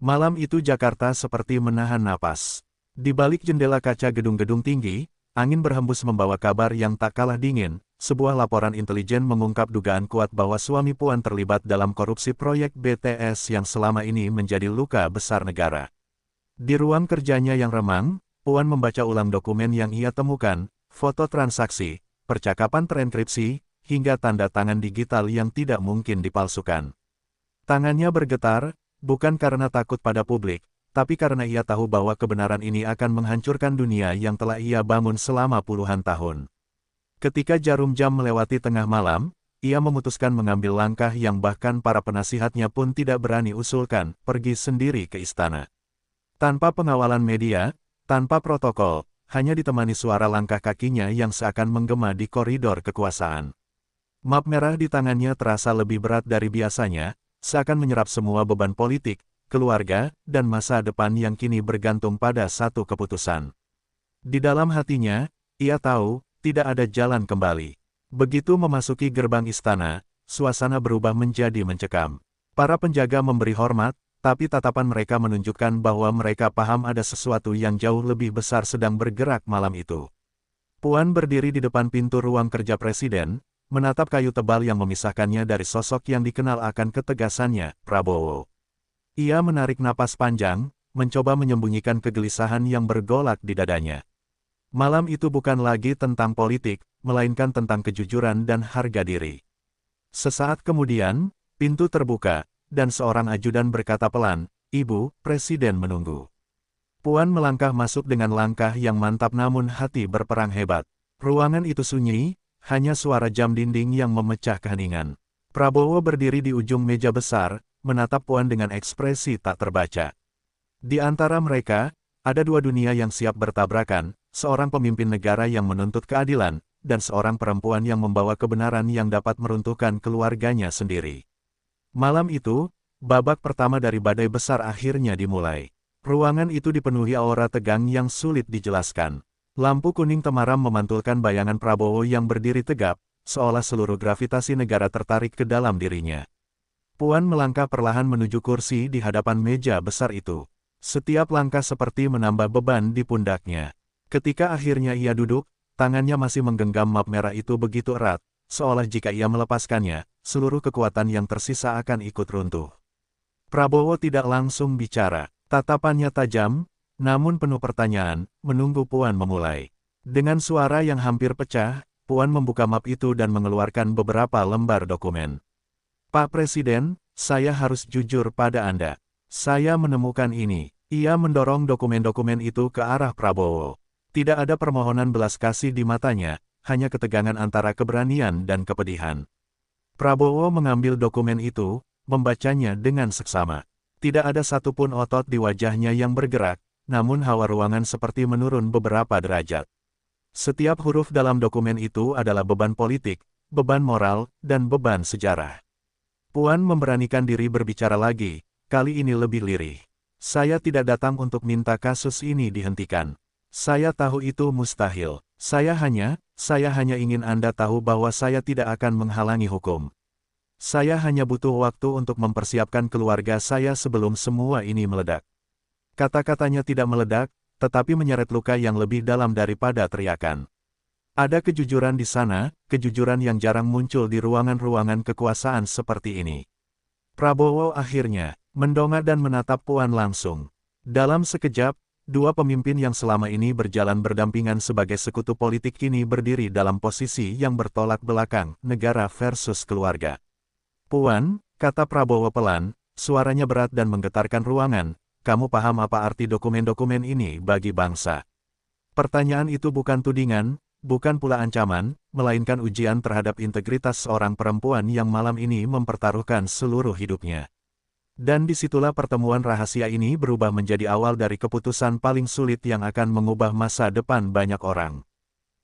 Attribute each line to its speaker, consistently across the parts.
Speaker 1: Malam itu Jakarta seperti menahan napas. Di balik jendela kaca gedung-gedung tinggi, angin berhembus membawa kabar yang tak kalah dingin. Sebuah laporan intelijen mengungkap dugaan kuat bahwa suami Puan terlibat dalam korupsi proyek BTS yang selama ini menjadi luka besar negara. Di ruang kerjanya yang remang, Puan membaca ulang dokumen yang ia temukan, foto transaksi, percakapan terenkripsi, hingga tanda tangan digital yang tidak mungkin dipalsukan. Tangannya bergetar, bukan karena takut pada publik, tapi karena ia tahu bahwa kebenaran ini akan menghancurkan dunia yang telah ia bangun selama puluhan tahun. Ketika jarum jam melewati tengah malam, ia memutuskan mengambil langkah yang bahkan para penasihatnya pun tidak berani usulkan, pergi sendiri ke istana. Tanpa pengawalan media, tanpa protokol, hanya ditemani suara langkah kakinya yang seakan menggema di koridor kekuasaan. Map merah di tangannya terasa lebih berat dari biasanya, seakan menyerap semua beban politik, keluarga, dan masa depan yang kini bergantung pada satu keputusan. Di dalam hatinya, ia tahu, tidak ada jalan kembali. Begitu memasuki gerbang istana, suasana berubah menjadi mencekam. Para penjaga memberi hormat, tapi tatapan mereka menunjukkan bahwa mereka paham ada sesuatu yang jauh lebih besar sedang bergerak malam itu. Puan berdiri di depan pintu ruang kerja presiden, menatap kayu tebal yang memisahkannya dari sosok yang dikenal akan ketegasannya, Prabowo. Ia menarik napas panjang, mencoba menyembunyikan kegelisahan yang bergolak di dadanya. Malam itu bukan lagi tentang politik, melainkan tentang kejujuran dan harga diri. Sesaat kemudian, pintu terbuka, dan seorang ajudan berkata pelan, "Ibu, Presiden menunggu." Puan melangkah masuk dengan langkah yang mantap namun hati berperang hebat. Ruangan itu sunyi, hanya suara jam dinding yang memecah keheningan. Prabowo berdiri di ujung meja besar, menatap Puan dengan ekspresi tak terbaca. Di antara mereka, ada dua dunia yang siap bertabrakan, seorang pemimpin negara yang menuntut keadilan, dan seorang perempuan yang membawa kebenaran yang dapat meruntuhkan keluarganya sendiri. Malam itu, babak pertama dari badai besar akhirnya dimulai. Ruangan itu dipenuhi aura tegang yang sulit dijelaskan. Lampu kuning temaram memantulkan bayangan Prabowo yang berdiri tegap, seolah seluruh gravitasi negara tertarik ke dalam dirinya. Puan melangkah perlahan menuju kursi di hadapan meja besar itu. Setiap langkah seperti menambah beban di pundaknya. Ketika akhirnya ia duduk, tangannya masih menggenggam map merah itu begitu erat, seolah jika ia melepaskannya, seluruh kekuatan yang tersisa akan ikut runtuh. Prabowo tidak langsung bicara, tatapannya tajam, namun penuh pertanyaan, menunggu Puan memulai. Dengan suara yang hampir pecah, Puan membuka map itu dan mengeluarkan beberapa lembar dokumen. "Pak Presiden, saya harus jujur pada Anda. Saya menemukan ini." Ia mendorong dokumen-dokumen itu ke arah Prabowo. Tidak ada permohonan belas kasih di matanya, hanya ketegangan antara keberanian dan kepedihan. Prabowo mengambil dokumen itu, membacanya dengan seksama. Tidak ada satupun otot di wajahnya yang bergerak, namun hawa ruangan seperti menurun beberapa derajat. Setiap huruf dalam dokumen itu adalah beban politik, beban moral, dan beban sejarah. Puan memberanikan diri berbicara lagi, kali ini lebih lirih. "Saya tidak datang untuk minta kasus ini dihentikan. Saya tahu itu mustahil. Saya hanya ingin Anda tahu bahwa saya tidak akan menghalangi hukum. Saya hanya butuh waktu untuk mempersiapkan keluarga saya sebelum semua ini meledak." Kata-katanya tidak meledak, tetapi menyeret luka yang lebih dalam daripada teriakan. Ada kejujuran di sana, kejujuran yang jarang muncul di ruangan-ruangan kekuasaan seperti ini. Prabowo akhirnya mendongak dan menatap Puan langsung. Dalam sekejap, dua pemimpin yang selama ini berjalan berdampingan sebagai sekutu politik kini berdiri dalam posisi yang bertolak belakang, negara versus keluarga. "Puan," kata Prabowo pelan, suaranya berat dan menggetarkan ruangan, "kamu paham apa arti dokumen-dokumen ini bagi bangsa?" Pertanyaan itu bukan tudingan, bukan pula ancaman, melainkan ujian terhadap integritas seorang perempuan yang malam ini mempertaruhkan seluruh hidupnya. Dan disitulah pertemuan rahasia ini berubah menjadi awal dari keputusan paling sulit yang akan mengubah masa depan banyak orang.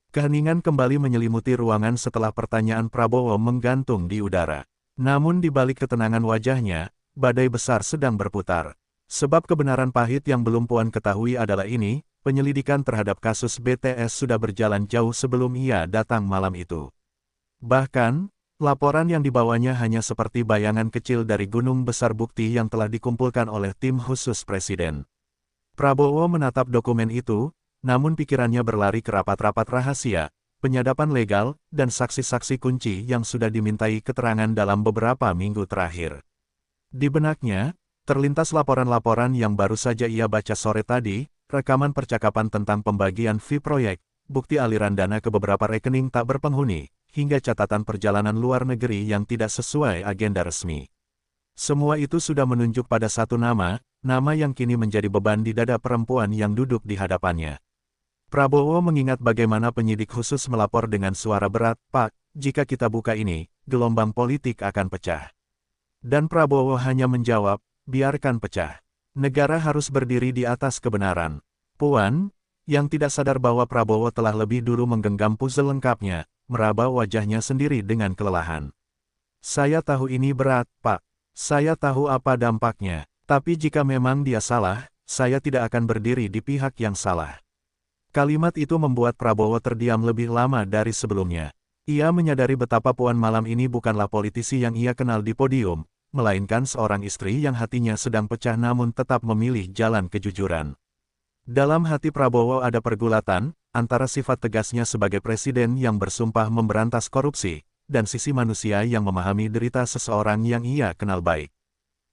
Speaker 1: Keheningan kembali menyelimuti ruangan setelah pertanyaan Prabowo menggantung di udara. Namun di balik ketenangan wajahnya, badai besar sedang berputar. Sebab kebenaran pahit yang belum Puan ketahui adalah ini, penyelidikan terhadap kasus BTS sudah berjalan jauh sebelum ia datang malam itu. Bahkan, Laporan yang dibawanya hanya seperti bayangan kecil dari gunung besar bukti yang telah dikumpulkan oleh tim khusus Presiden. Prabowo menatap dokumen itu, namun pikirannya berlari ke rapat-rapat rahasia, penyadapan legal, dan saksi-saksi kunci yang sudah dimintai keterangan dalam beberapa minggu terakhir. Di benaknya, terlintas laporan-laporan yang baru saja ia baca sore tadi, rekaman percakapan tentang pembagian fee proyek, bukti aliran dana ke beberapa rekening tak berpenghuni, hingga catatan perjalanan luar negeri yang tidak sesuai agenda resmi. Semua itu sudah menunjuk pada satu nama yang kini menjadi beban di dada perempuan yang duduk di hadapannya. Prabowo mengingat bagaimana penyidik khusus melapor dengan suara berat, "Pak, jika kita buka ini, gelombang politik akan pecah." Dan Prabowo hanya menjawab, "Biarkan pecah. Negara harus berdiri di atas kebenaran." Puan, yang tidak sadar bahwa Prabowo telah lebih dulu menggenggam puzzle lengkapnya, meraba wajahnya sendiri dengan kelelahan. "Saya tahu ini berat, Pak. Saya tahu apa dampaknya. Tapi jika memang dia salah, saya tidak akan berdiri di pihak yang salah." Kalimat itu membuat Prabowo terdiam lebih lama dari sebelumnya. Ia menyadari betapa Puan malam ini bukanlah politisi yang ia kenal di podium, melainkan seorang istri yang hatinya sedang pecah namun tetap memilih jalan kejujuran. Dalam hati Prabowo ada pergulatan, antara sifat tegasnya sebagai presiden yang bersumpah memberantas korupsi, dan sisi manusia yang memahami derita seseorang yang ia kenal baik.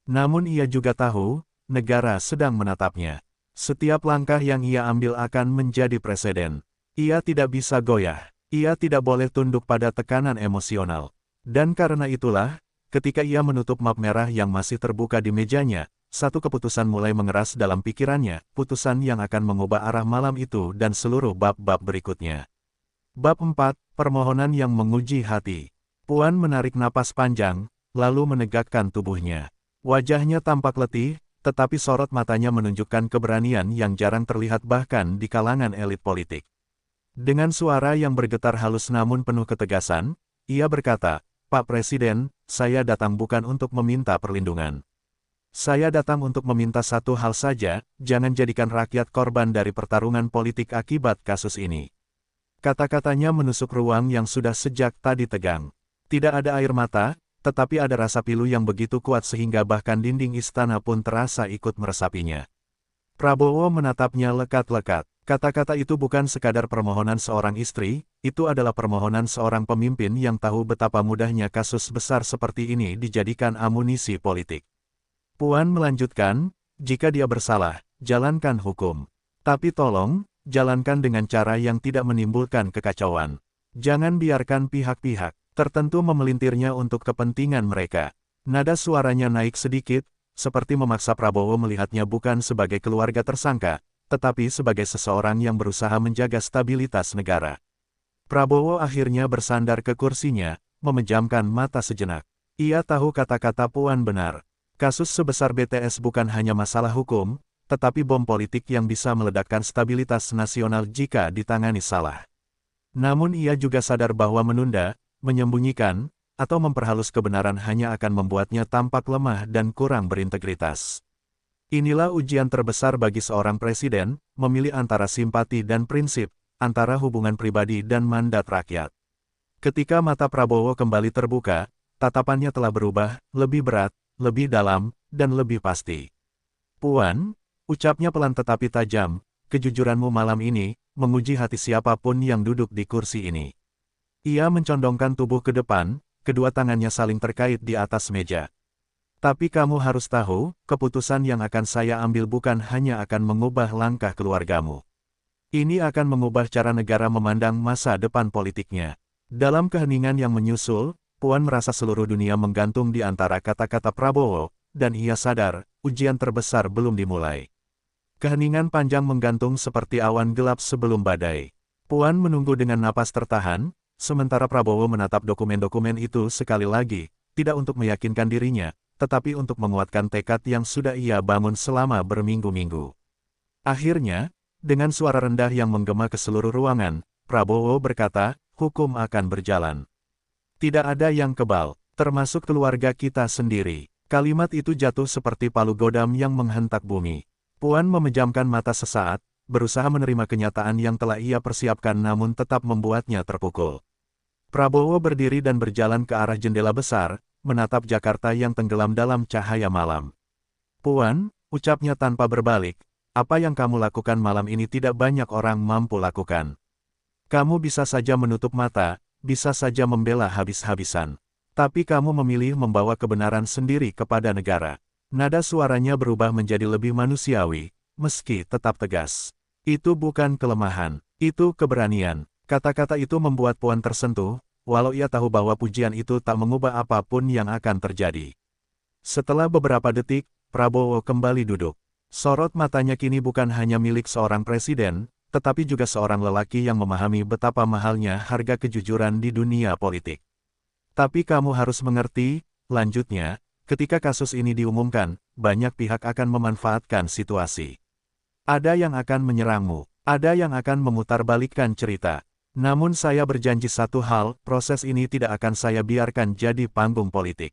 Speaker 1: Namun ia juga tahu, negara sedang menatapnya. Setiap langkah yang ia ambil akan menjadi presiden. Ia tidak bisa goyah. Ia tidak boleh tunduk pada tekanan emosional. Dan karena itulah, ketika ia menutup map merah yang masih terbuka di mejanya, satu keputusan mulai mengeras dalam pikirannya, putusan yang akan mengubah arah malam itu dan seluruh bab-bab berikutnya. Bab 4, Permohonan yang menguji hati. Puan menarik napas panjang, lalu menegakkan tubuhnya. Wajahnya tampak letih, tetapi sorot matanya menunjukkan keberanian yang jarang terlihat bahkan di kalangan elit politik. Dengan suara yang bergetar halus namun penuh ketegasan, ia berkata, "Pak Presiden, saya datang bukan untuk meminta perlindungan. Saya datang untuk meminta satu hal saja, jangan jadikan rakyat korban dari pertarungan politik akibat kasus ini." Kata-katanya menusuk ruang yang sudah sejak tadi tegang. Tidak ada air mata, tetapi ada rasa pilu yang begitu kuat sehingga bahkan dinding istana pun terasa ikut meresapinya. Prabowo menatapnya lekat-lekat. Kata-kata itu bukan sekadar permohonan seorang istri, itu adalah permohonan seorang pemimpin yang tahu betapa mudahnya kasus besar seperti ini dijadikan amunisi politik. Puan melanjutkan, "Jika dia bersalah, jalankan hukum. Tapi tolong, jalankan dengan cara yang tidak menimbulkan kekacauan. Jangan biarkan pihak-pihak tertentu memelintirnya untuk kepentingan mereka." Nada suaranya naik sedikit, seperti memaksa Prabowo melihatnya bukan sebagai keluarga tersangka, tetapi sebagai seseorang yang berusaha menjaga stabilitas negara. Prabowo akhirnya bersandar ke kursinya, memejamkan mata sejenak. Ia tahu kata-kata Puan benar. Kasus sebesar BTS bukan hanya masalah hukum, tetapi bom politik yang bisa meledakkan stabilitas nasional jika ditangani salah. Namun ia juga sadar bahwa menunda, menyembunyikan, atau memperhalus kebenaran hanya akan membuatnya tampak lemah dan kurang berintegritas. Inilah ujian terbesar bagi seorang presiden, memilih antara simpati dan prinsip, antara hubungan pribadi dan mandat rakyat. Ketika mata Prabowo kembali terbuka, tatapannya telah berubah, lebih berat, lebih dalam, dan lebih pasti. "Puan," ucapnya pelan tetapi tajam, "kejujuranmu malam ini, menguji hati siapapun yang duduk di kursi ini." Ia mencondongkan tubuh ke depan, kedua tangannya saling terkait di atas meja. "Tapi kamu harus tahu, keputusan yang akan saya ambil bukan hanya akan mengubah langkah keluargamu. Ini akan mengubah cara negara memandang masa depan politiknya." Dalam keheningan yang menyusul, Puan merasa seluruh dunia menggantung di antara kata-kata Prabowo, dan ia sadar, ujian terbesar belum dimulai. Keheningan panjang menggantung seperti awan gelap sebelum badai. Puan menunggu dengan napas tertahan, sementara Prabowo menatap dokumen-dokumen itu sekali lagi, tidak untuk meyakinkan dirinya, tetapi untuk menguatkan tekad yang sudah ia bangun selama berminggu-minggu. Akhirnya, dengan suara rendah yang menggema ke seluruh ruangan, Prabowo berkata, "Hukum akan berjalan. Tidak ada yang kebal, termasuk keluarga kita sendiri." Kalimat itu jatuh seperti palu godam yang menghentak bumi. Puan memejamkan mata sesaat, berusaha menerima kenyataan yang telah ia persiapkan namun tetap membuatnya terpukul. Prabowo berdiri dan berjalan ke arah jendela besar, menatap Jakarta yang tenggelam dalam cahaya malam. "Puan," ucapnya tanpa berbalik, "apa yang kamu lakukan malam ini tidak banyak orang mampu lakukan. Kamu bisa saja menutup mata, bisa saja membela habis-habisan. Tapi kamu memilih membawa kebenaran sendiri kepada negara." Nada suaranya berubah menjadi lebih manusiawi, meski tetap tegas. "Itu bukan kelemahan, itu keberanian." Kata-kata itu membuat Puan tersentuh, walau ia tahu bahwa pujian itu tak mengubah apapun yang akan terjadi. Setelah beberapa detik, Prabowo kembali duduk. Sorot matanya kini bukan hanya milik seorang presiden, tetapi juga seorang lelaki yang memahami betapa mahalnya harga kejujuran di dunia politik. "Tapi kamu harus mengerti," lanjutnya, "ketika kasus ini diumumkan, banyak pihak akan memanfaatkan situasi. Ada yang akan menyerangmu, ada yang akan memutarbalikkan cerita. Namun saya berjanji satu hal, proses ini tidak akan saya biarkan jadi panggung politik.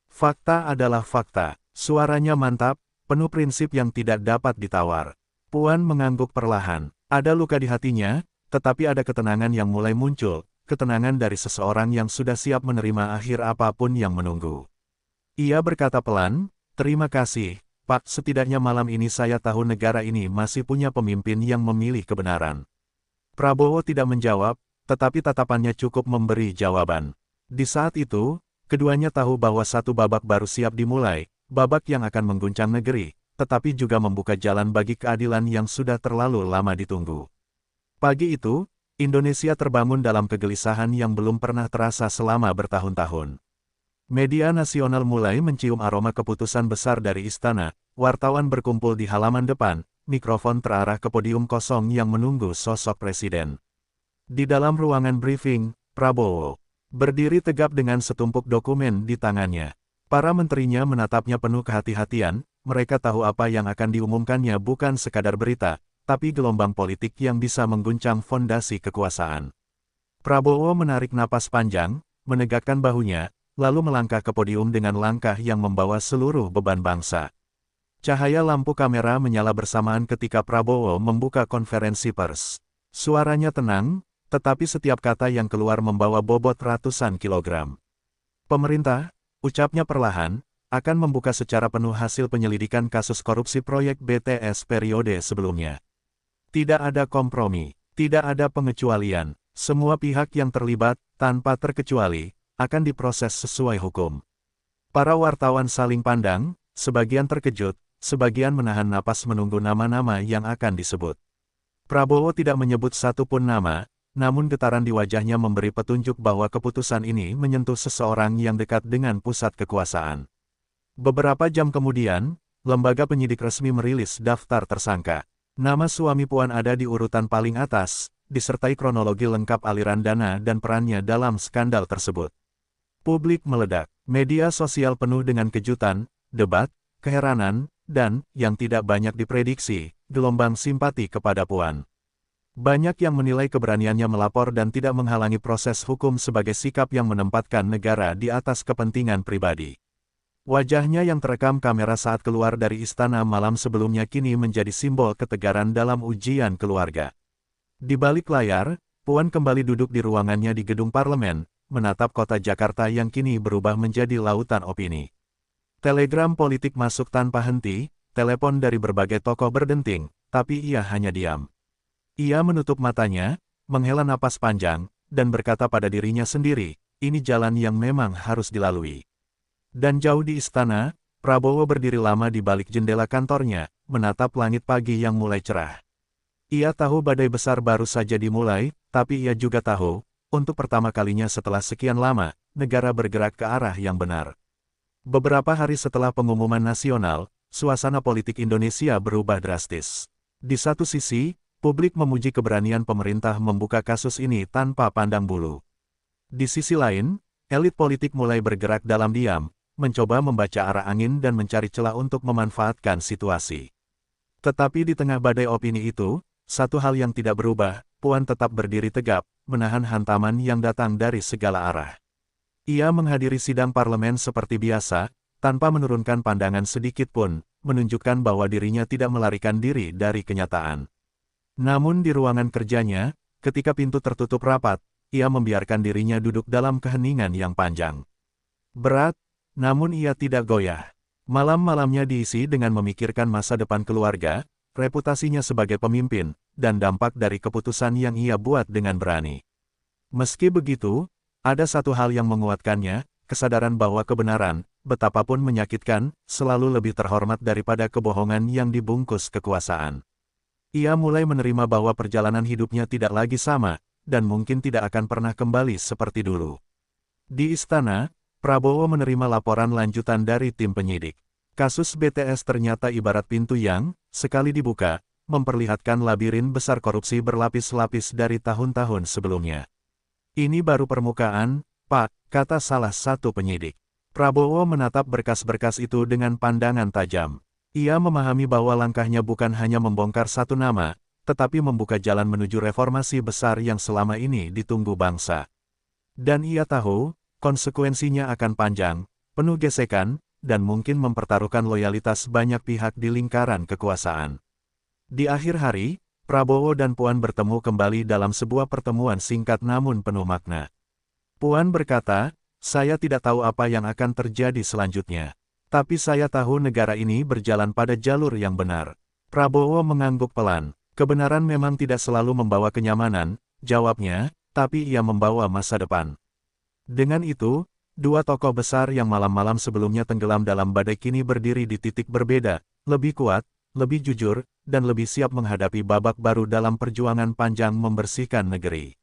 Speaker 1: Fakta adalah fakta." Suaranya mantap, penuh prinsip yang tidak dapat ditawar. Puan mengangguk perlahan. Ada luka di hatinya, tetapi ada ketenangan yang mulai muncul, ketenangan dari seseorang yang sudah siap menerima akhir apapun yang menunggu. Ia berkata pelan, "Terima kasih, Pak, setidaknya malam ini saya tahu negara ini masih punya pemimpin yang memilih kebenaran." Prabowo tidak menjawab, tetapi tatapannya cukup memberi jawaban. Di saat itu, keduanya tahu bahwa satu babak baru siap dimulai, babak yang akan mengguncang negeri, tetapi juga membuka jalan bagi keadilan yang sudah terlalu lama ditunggu. Pagi itu, Indonesia terbangun dalam kegelisahan yang belum pernah terasa selama bertahun-tahun. Media nasional mulai mencium aroma keputusan besar dari istana, wartawan berkumpul di halaman depan, mikrofon terarah ke podium kosong yang menunggu sosok presiden. Di dalam ruangan briefing, Prabowo berdiri tegap dengan setumpuk dokumen di tangannya. Para menterinya menatapnya penuh kehati-hatian, mereka tahu apa yang akan diumumkannya bukan sekadar berita, tapi gelombang politik yang bisa mengguncang fondasi kekuasaan. Prabowo menarik napas panjang, menegakkan bahunya, lalu melangkah ke podium dengan langkah yang membawa seluruh beban bangsa. Cahaya lampu kamera menyala bersamaan ketika Prabowo membuka konferensi pers. Suaranya tenang, tetapi setiap kata yang keluar membawa bobot ratusan kilogram. "Pemerintah," ucapnya perlahan, "akan membuka secara penuh hasil penyelidikan kasus korupsi proyek BTS periode sebelumnya. Tidak ada kompromi, tidak ada pengecualian. Semua pihak yang terlibat, tanpa terkecuali, akan diproses sesuai hukum." Para wartawan saling pandang, sebagian terkejut, sebagian menahan napas menunggu nama-nama yang akan disebut. Prabowo tidak menyebut satu pun nama, namun getaran di wajahnya memberi petunjuk bahwa keputusan ini menyentuh seseorang yang dekat dengan pusat kekuasaan. Beberapa jam kemudian, lembaga penyidik resmi merilis daftar tersangka. Nama suami Puan ada di urutan paling atas, disertai kronologi lengkap aliran dana dan perannya dalam skandal tersebut. Publik meledak, media sosial penuh dengan kejutan, debat, keheranan, dan, yang tidak banyak diprediksi, gelombang simpati kepada Puan. Banyak yang menilai keberaniannya melapor dan tidak menghalangi proses hukum sebagai sikap yang menempatkan negara di atas kepentingan pribadi. Wajahnya yang terekam kamera saat keluar dari istana malam sebelumnya kini menjadi simbol ketegaran dalam ujian keluarga. Di balik layar, Puan kembali duduk di ruangannya di gedung parlemen, menatap kota Jakarta yang kini berubah menjadi lautan opini. Telegram politik masuk tanpa henti, telepon dari berbagai tokoh berdenting, tapi ia hanya diam. Ia menutup matanya, menghela napas panjang, dan berkata pada dirinya sendiri, ini jalan yang memang harus dilalui. Dan jauh di istana, Prabowo berdiri lama di balik jendela kantornya, menatap langit pagi yang mulai cerah. Ia tahu badai besar baru saja dimulai, tapi ia juga tahu, untuk pertama kalinya setelah sekian lama, negara bergerak ke arah yang benar. Beberapa hari setelah pengumuman nasional, suasana politik Indonesia berubah drastis. Di satu sisi, publik memuji keberanian pemerintah membuka kasus ini tanpa pandang bulu. Di sisi lain, elit politik mulai bergerak dalam diam, mencoba membaca arah angin dan mencari celah untuk memanfaatkan situasi. Tetapi di tengah badai opini itu, satu hal yang tidak berubah, Puan tetap berdiri tegap, menahan hantaman yang datang dari segala arah. Ia menghadiri sidang parlemen seperti biasa, tanpa menurunkan pandangan sedikit pun, menunjukkan bahwa dirinya tidak melarikan diri dari kenyataan. Namun di ruangan kerjanya, ketika pintu tertutup rapat, ia membiarkan dirinya duduk dalam keheningan yang panjang. Berat, namun ia tidak goyah. Malam-malamnya diisi dengan memikirkan masa depan keluarga, reputasinya sebagai pemimpin, dan dampak dari keputusan yang ia buat dengan berani. Meski begitu, ada satu hal yang menguatkannya, kesadaran bahwa kebenaran, betapapun menyakitkan, selalu lebih terhormat daripada kebohongan yang dibungkus kekuasaan. Ia mulai menerima bahwa perjalanan hidupnya tidak lagi sama, dan mungkin tidak akan pernah kembali seperti dulu. Di istana, Prabowo menerima laporan lanjutan dari tim penyidik. Kasus BTS ternyata ibarat pintu yang, sekali dibuka, memperlihatkan labirin besar korupsi berlapis-lapis dari tahun-tahun sebelumnya. Ini baru permukaan, Pak, kata salah satu penyidik. Prabowo menatap berkas-berkas itu dengan pandangan tajam. Ia memahami bahwa langkahnya bukan hanya membongkar satu nama, tetapi membuka jalan menuju reformasi besar yang selama ini ditunggu bangsa. Dan ia tahu, konsekuensinya akan panjang, penuh gesekan, dan mungkin mempertaruhkan loyalitas banyak pihak di lingkaran kekuasaan. Di akhir hari, Prabowo dan Puan bertemu kembali dalam sebuah pertemuan singkat namun penuh makna. Puan berkata, "Saya tidak tahu apa yang akan terjadi selanjutnya. Tapi saya tahu negara ini berjalan pada jalur yang benar." Prabowo mengangguk pelan. "Kebenaran memang tidak selalu membawa kenyamanan," jawabnya, "tapi ia membawa masa depan." Dengan itu, dua tokoh besar yang malam-malam sebelumnya tenggelam dalam badai kini berdiri di titik berbeda, lebih kuat, lebih jujur, dan lebih siap menghadapi babak baru dalam perjuangan panjang membersihkan negeri.